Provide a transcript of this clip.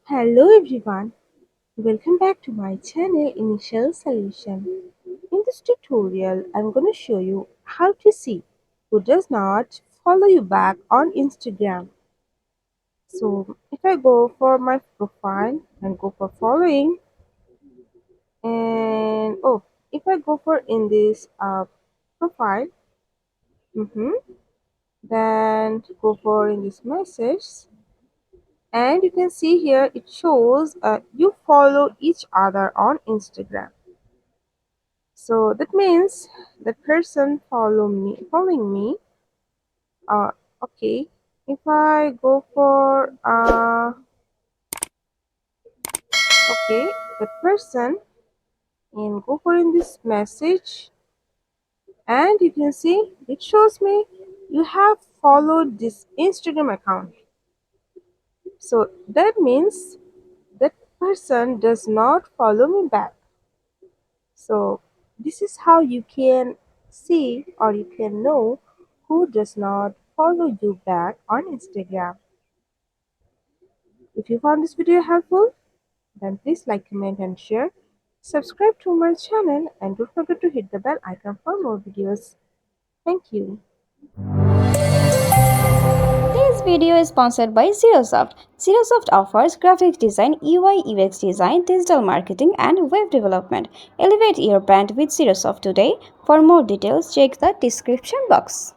Hello everyone, welcome back to my channel Initial Solution. In this tutorial, I'm going to show you how to see who does not follow you back on Instagram. So if I go for my profile and go for following and if I go for in this profile, mhm, then go for in this message and you can see here it shows you follow each other on Instagram. So that means the person following me. Uh, okay. If I go for okay, the person and go for in this message, and you can see it shows me you have followed this Instagram account. So that means that person does not follow me back. So this is how you can see or you can know who does not follow you back on Instagram. If you found this video helpful, then please like, comment and share. Subscribe to my channel and don't forget to hit the bell icon for more videos. Thank you. This video is sponsored by Zerosoft. Zerosoft offers graphic design, UI UX design, digital marketing, and web development. Elevate your brand with Zerosoft today. For more details, check the description box.